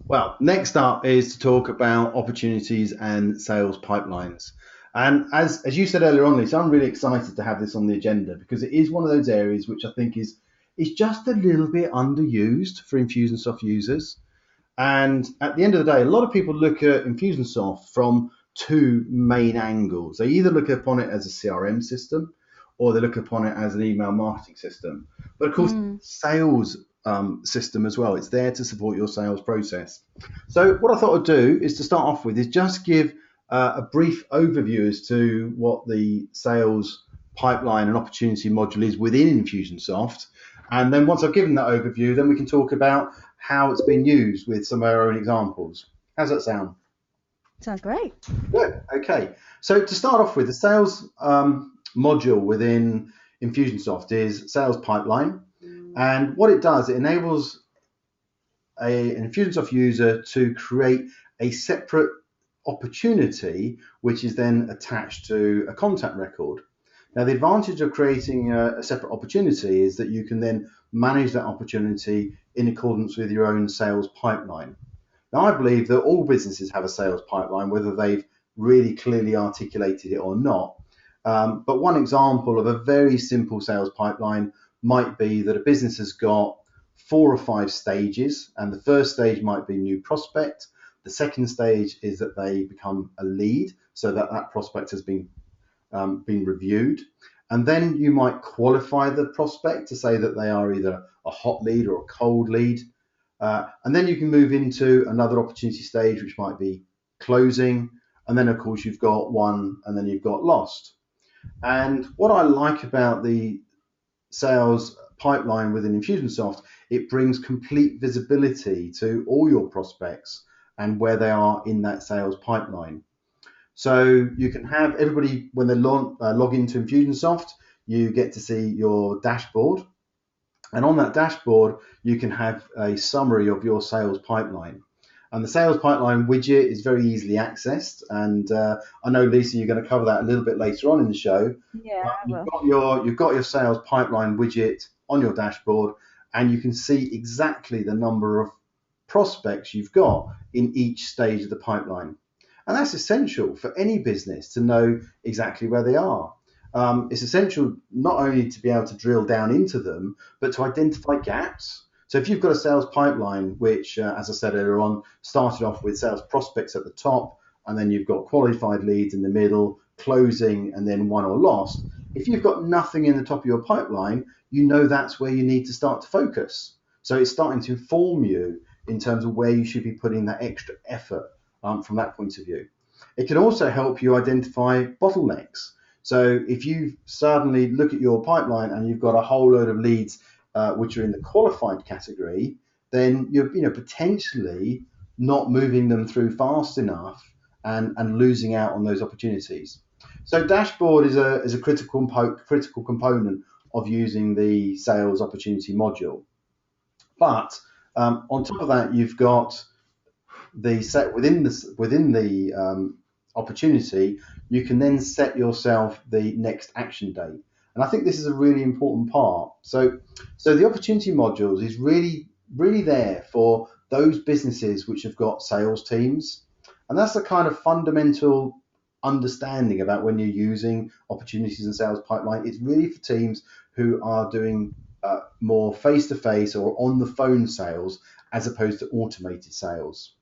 Well, next up is to talk about opportunities and sales pipelines. And as you said earlier on, Lisa, I'm really excited to have this on the agenda because it is one of those areas which I think is just a little bit underused for Infusionsoft users. And at the end of the day, a lot of people look at Infusionsoft from two main angles. They either look upon it as a CRM system or they look upon it as an email marketing system. But of course, Mm. sales system as well. It's there to support your sales process. So what I thought I'd do is to start off with is just give a brief overview as to what the sales pipeline and opportunity module is within Infusionsoft. And then once I've given that overview, then we can talk about how it's been used with some of our own examples. How's that sound? Sounds great. Good. Okay. So to start off with, the sales module within Infusionsoft is sales pipeline. And what it does, it enables an Infusionsoft user to create a separate opportunity, which is then attached to a contact record. Now, the advantage of creating a separate opportunity is that you can then manage that opportunity in accordance with your own sales pipeline. Now, I believe that all businesses have a sales pipeline, whether they've really clearly articulated it or not. But one example of a very simple sales pipeline might be that a business has got 4 or 5 stages, and the first stage might be new prospect. The second stage is that they become a lead, so that that prospect has been reviewed. And then you might qualify the prospect to say that they are either a hot lead or a cold lead. And then you can move into another opportunity stage, which might be closing. And then, of course, you've got won and then you've got lost. And what I like about the sales pipeline within Infusionsoft, it brings complete visibility to all your prospects and where they are in that sales pipeline. So you can have everybody, when they log into Infusionsoft, you get to see your dashboard. And on that dashboard, you can have a summary of your sales pipeline. And the sales pipeline widget is very easily accessed. And I know, Lisa, you're going to cover that a little bit later on in the show. Yeah, But I will. you've got your sales pipeline widget on your dashboard, and you can see exactly the number of prospects you've got in each stage of the pipeline. And that's essential for any business to know exactly where they are. It's essential not only to be able to drill down into them, but to identify gaps. So if you've got a sales pipeline, which, as I said earlier on, started off with sales prospects at the top, and then you've got qualified leads in the middle, closing, and then won or lost. If you've got nothing in the top of your pipeline, you know that's where you need to start to focus. So it's starting to inform you in terms of where you should be putting that extra effort from that point of view. It can also help you identify bottlenecks. So if you suddenly look at your pipeline and you've got a whole load of leads which are in the qualified category, then you're potentially not moving them through fast enough and losing out on those opportunities. So dashboard is a critical component of using the sales opportunity module. But on top of that, you've got the set within the opportunity, you can then set yourself the next action date. And I think this is a really important part. So the opportunity modules is really there for those businesses which have got sales teams. And that's the kind of fundamental understanding about when you're using opportunities and sales pipeline. It's really for teams who are doing more face-to-face or on the phone sales as opposed to automated sales.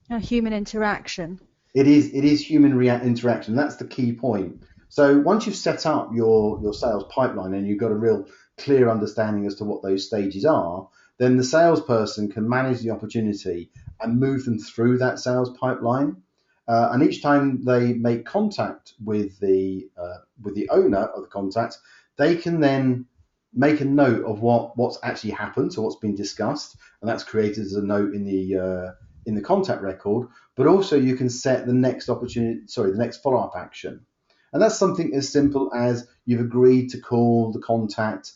A human interaction. It is human interaction. That's the key point. So once you've set up your sales pipeline and you've got a real clear understanding as to what those stages are, then the salesperson can manage the opportunity and move them through that sales pipeline. And each time they make contact with the owner of the contact, they can then make a note of what's actually happened, so what's been discussed, and that's created as a note in the contact record. But also you can set the next the next follow-up action. And that's something as simple as you've agreed to call the contact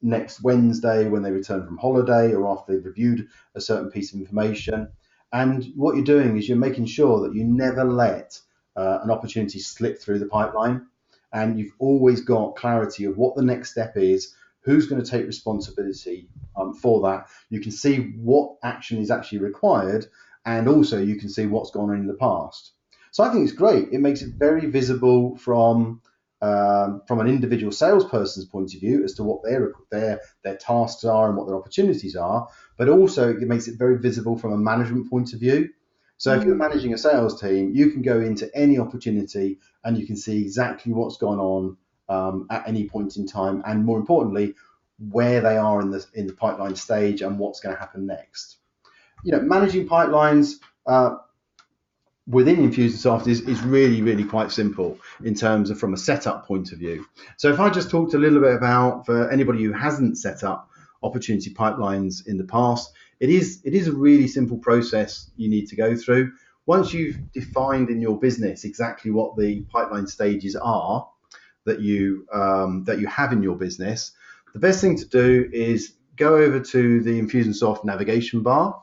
next Wednesday when they return from holiday or after they've reviewed a certain piece of information. And what you're doing is you're making sure that you never let an opportunity slip through the pipeline. And you've always got clarity of what the next step is, who's going to take responsibility for that. You can see what action is actually required, and also you can see what's gone on in the past. So I think it's great. It makes it very visible from an individual salesperson's point of view as to what their tasks are and what their opportunities are, but also it makes it very visible from a management point of view. So if you're managing a sales team, you can go into any opportunity and you can see exactly what's gone on at any point in time, and more importantly, where they are in the pipeline stage and what's going to happen next. Managing pipelines within Infusionsoft is really, really quite simple in terms of from a setup point of view. So if I just talked a little bit about, for anybody who hasn't set up opportunity pipelines in the past, it is a really simple process you need to go through. Once you've defined in your business exactly what the pipeline stages are that you have in your business, the best thing to do is go over to the Infusionsoft navigation bar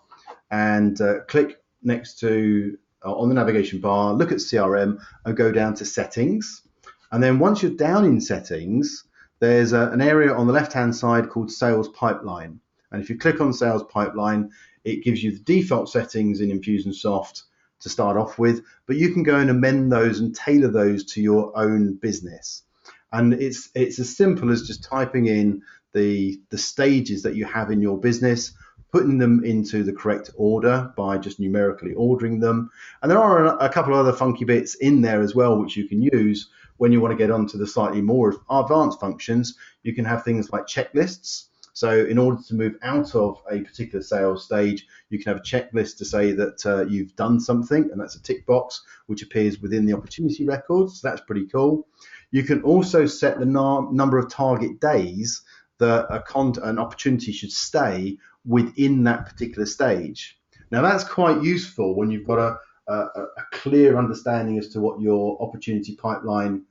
and click next to on the navigation bar, look at CRM and go down to settings. And then once you're down in settings, there's an area on the left-hand side called Sales Pipeline. And if you click on Sales Pipeline, it gives you the default settings in Infusionsoft to start off with, but you can go and amend those and tailor those to your own business. And it's as simple as just typing in the stages that you have in your business, putting them into the correct order by just numerically ordering them. And there are a couple of other funky bits in there as well, which you can use when you want to get onto the slightly more advanced functions. You can have things like checklists. So in order to move out of a particular sales stage, you can have a checklist to say that you've done something, and that's a tick box, which appears within the opportunity records. So that's pretty cool. You can also set the number of target days that an opportunity should stay within that particular stage. Now that's quite useful when you've got a clear understanding as to what your opportunity pipeline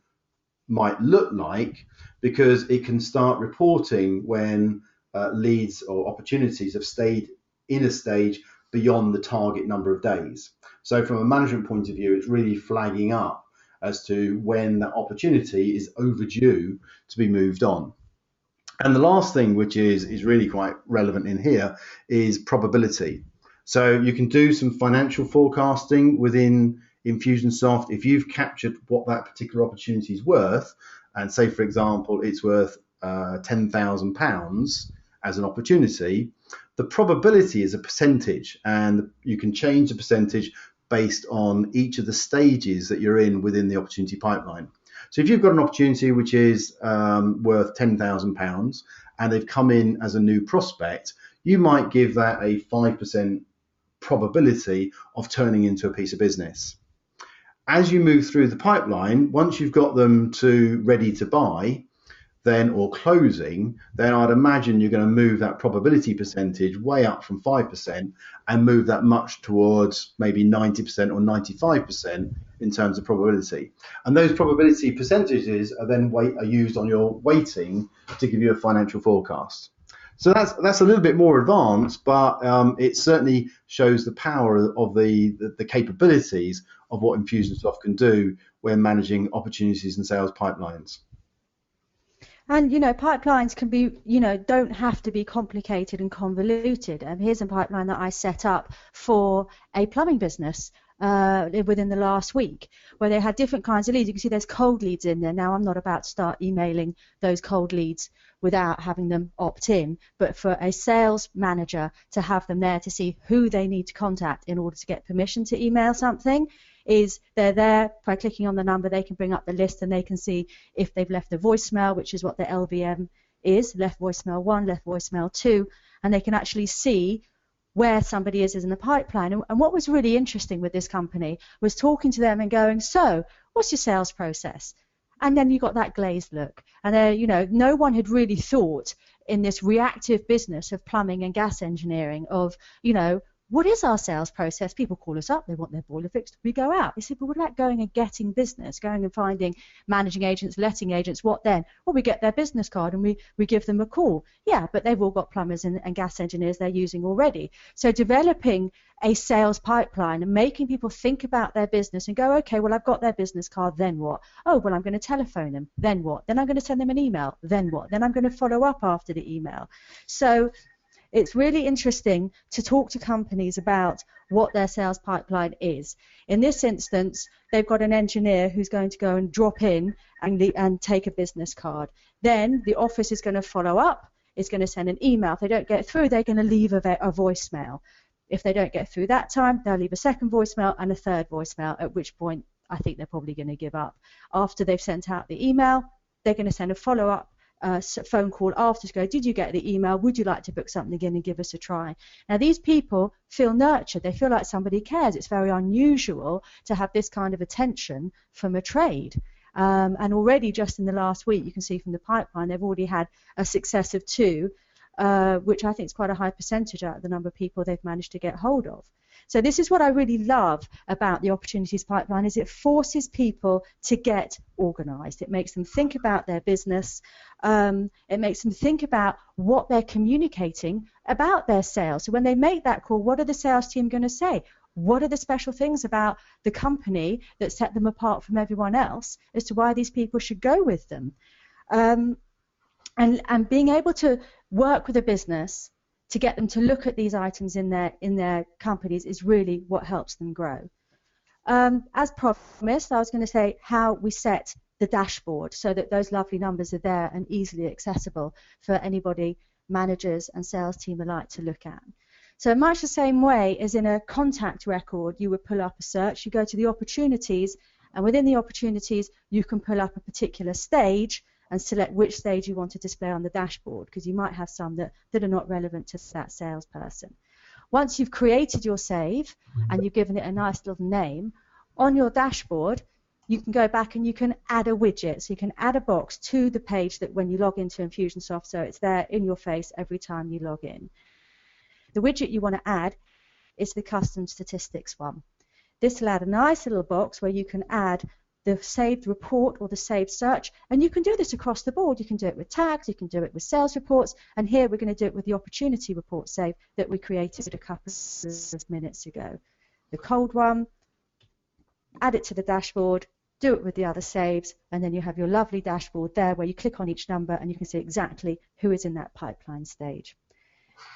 might look like, because it can start reporting when leads or opportunities have stayed in a stage beyond the target number of days. So from a management point of view, it's really flagging up as to when that opportunity is overdue to be moved on. And the last thing, which is really quite relevant in here, is probability. So you can do some financial forecasting within Infusionsoft. If you've captured what that particular opportunity is worth, and say, for example, it's worth £10,000 as an opportunity, the probability is a percentage, and you can change the percentage based on each of the stages that you're in within the opportunity pipeline. So if you've got an opportunity which is worth £10,000 and they've come in as a new prospect, you might give that a 5% probability of turning into a piece of business. As you move through the pipeline, once you've got them to ready to buy, then or closing, then I'd imagine you're going to move that probability percentage way up from 5% and move that much towards maybe 90% or 95% in terms of probability. And those probability percentages are then used on your weighting to give you a financial forecast. So that's a little bit more advanced, but it certainly shows the power of the capabilities of what Infusionsoft can do when managing opportunities and sales pipelines. And, pipelines can be, don't have to be complicated and convoluted. Here's a pipeline that I set up for a plumbing business within the last week, where they had different kinds of leads. You can see there's cold leads in there. Now, I'm not about to start emailing those cold leads without having them opt in, but for a sales manager to have them there to see who they need to contact in order to get permission to email something, is they're there by clicking on the number. They can bring up the list and they can see if they've left a voicemail, which is what the LVM is, left voicemail 1, left voicemail 2, and they can actually see where somebody is in the pipeline. And what was really interesting with this company was talking to them and going, so what's your sales process? And then you got that glazed look. And no one had really thought in this reactive business of plumbing and gas engineering of, what is our sales process? People call us up, they want their boiler fixed, we go out. They say, but what about going and getting business, going and finding managing agents, letting agents, what then? Well, we get their business card and we give them a call. Yeah, but they've all got plumbers and gas engineers they're using already. So developing a sales pipeline and making people think about their business and go, okay, well, I've got their business card, then what? Oh, well, I'm going to telephone them, then what? Then I'm going to send them an email, then what? Then I'm going to follow up after the email. So it's really interesting to talk to companies about what their sales pipeline is. In this instance, they've got an engineer who's going to go and drop in and take a business card. Then the office is going to follow up, is going to send an email. If they don't get through, they're going to leave a voicemail. If they don't get through that time, they'll leave a second voicemail and a third voicemail, at which point I think they're probably going to give up. After they've sent out the email, they're going to send a follow-up phone call after to go, did you get the email? Would you like to book something in and give us a try? Now, these people feel nurtured. They feel like somebody cares. It's very unusual to have this kind of attention from a trade. And already just in the last week, you can see from the pipeline, they've already had a success of 2, which I think is quite a high percentage out of the number of people they've managed to get hold of. So this is what I really love about the opportunities pipeline, is it forces people to get organized. It makes them think about their business. It makes them think about what they're communicating about their sales. So when they make that call, what are the sales team going to say? What are the special things about the company that set them apart from everyone else as to why these people should go with them? And being able to work with a business to get them to look at these items in their companies is really what helps them grow. As promised, I was going to say how we set the dashboard so that those lovely numbers are there and easily accessible for anybody, managers and sales team alike, to look at. So much the same way as in a contact record, you would pull up a search, you go to the opportunities, and within the opportunities you can pull up a particular stage and select which stage you want to display on the dashboard, because you might have some that are not relevant to that salesperson. Once you've created your save and you've given it a nice little name, on your dashboard you can go back and you can add a widget. So you can add a box to the page that when you log into Infusionsoft, so it's there in your face every time you log in. The widget you want to add is the custom statistics one. This will add a nice little box where you can add the saved report or the saved search, and you can do this across the board. You can do it with tags, you can do it with sales reports, and here we're going to do it with the opportunity report save that we created a couple of minutes ago. The cold one, add it to the dashboard, do it with the other saves, and then you have your lovely dashboard there where you click on each number and you can see exactly who is in that pipeline stage.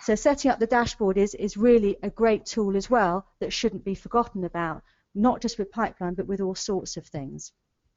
So setting up the dashboard is really a great tool as well that shouldn't be forgotten about, not just with pipeline, but with all sorts of things.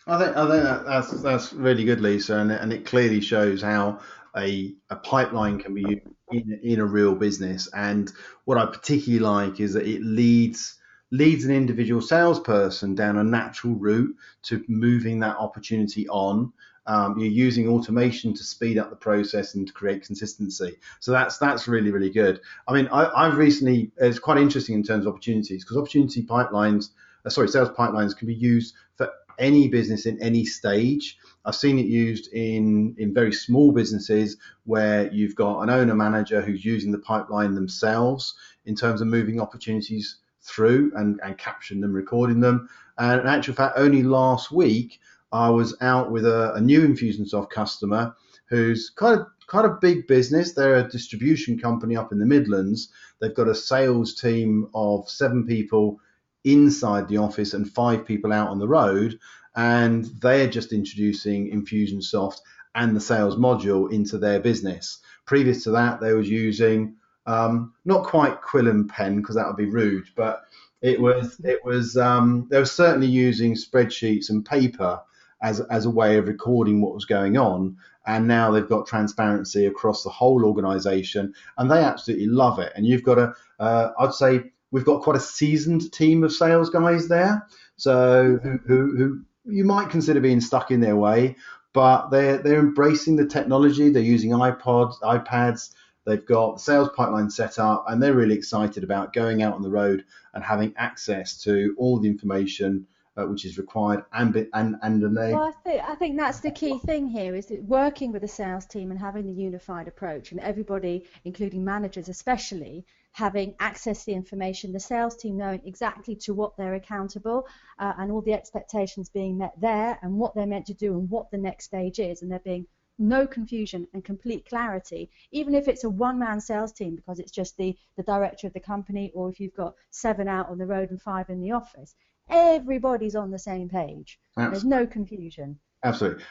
I think that's really good, Lisa, and it clearly shows how a pipeline can be used in a real business. And what I particularly like is that it leads an individual salesperson down a natural route to moving that opportunity on. You're using automation to speed up the process and to create consistency. So that's really, really good. I mean, I've recently, it's quite interesting in terms of opportunities, because sales pipelines can be used for any business in any stage. I've seen it used in very small businesses where you've got an owner manager who's using the pipeline themselves in terms of moving opportunities through and capturing them, recording them. And in actual fact, only last week I was out with a new Infusionsoft customer who's kind of big business. They're a distribution company up in the Midlands. They've got a sales team of 7 people inside the office and 5 people out on the road, and they're just introducing Infusionsoft and the sales module into their business. Previous to that, they was using not quite quill and pen, because that would be rude, but they were certainly using spreadsheets and paper as a way of recording what was going on. And now they've got transparency across the whole organization, and they absolutely love it. And you've got I'd say we've got quite a seasoned team of sales guys there, so who you might consider being stuck in their way, but they're embracing the technology. They're using iPads. They've got the sales pipeline set up, and they're really excited about going out on the road and having access to all the information which is required Well, I think that's the key thing here, is that working with the sales team and having the unified approach, and everybody, including managers especially, having access to the information, the sales team knowing exactly to what they're accountable, and all the expectations being met there, and what they're meant to do and what the next stage is, and there being no confusion and complete clarity, even if it's a one-man sales team because it's just the director of the company, or if you've got 7 out on the road and 5 in the office. Everybody's on the same page. Absolutely. There's no confusion. Absolutely.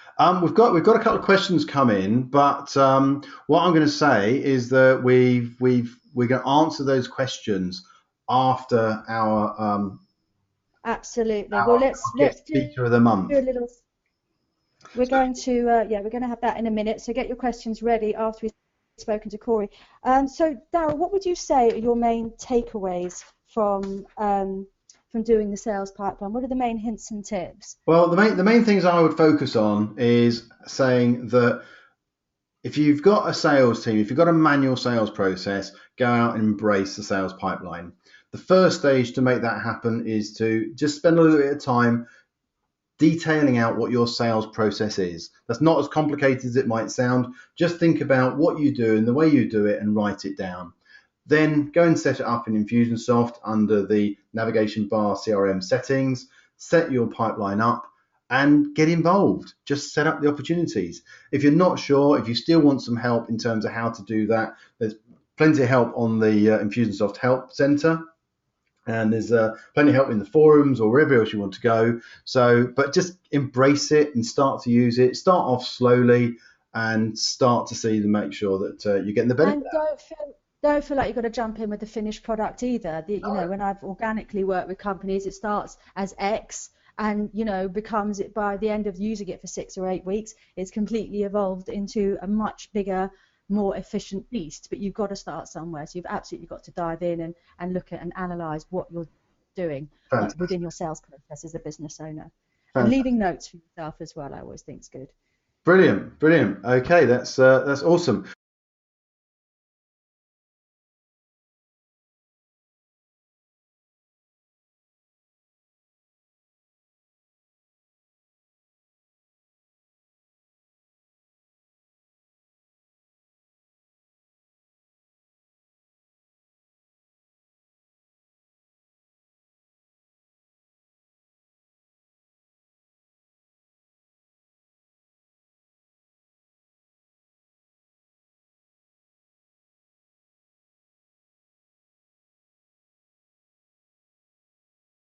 We've got a couple of questions come in, but what I'm going to say is that we're going to answer those questions after Absolutely. Well, our guest let's do speaker of the month. a little. We're So, going to yeah, we're going to have that in a minute. So get your questions ready after we've spoken to Cory. So Darryl, what would you say are your main takeaways from doing the sales pipeline? What are the main hints and tips? well, the main things I would focus on is saying that if you've got a sales team, if you've got a manual sales process, go out and embrace the sales pipeline. The first stage to make that happen is to just spend a little bit of time detailing out what your sales process is. That's not as complicated as it might sound. Just think about what you do and the way you do it and write it down. Then go and set it up in Infusionsoft under the navigation bar CRM settings, set your pipeline up and get involved. Just set up the opportunities. If you're not sure, if you still want some help in terms of how to do that, there's plenty of help on the Infusionsoft Help Center. And there's plenty of help in the forums or wherever else you want to go. So, but just embrace it and start to use it. Start off slowly and start to see to make sure that you're getting the benefit And don't feel like you've got to jump in with the finished product either. When I've organically worked with companies, it starts as X and becomes it by the end of using it for 6 or 8 weeks, it's completely evolved into a much bigger, more efficient beast. But you've got to start somewhere. So you've absolutely got to dive in and look at and analyze what you're doing Fantastic. within your sales process as a business owner. And Fantastic. leaving notes for yourself as well, I always think is good. Brilliant. Okay, that's awesome.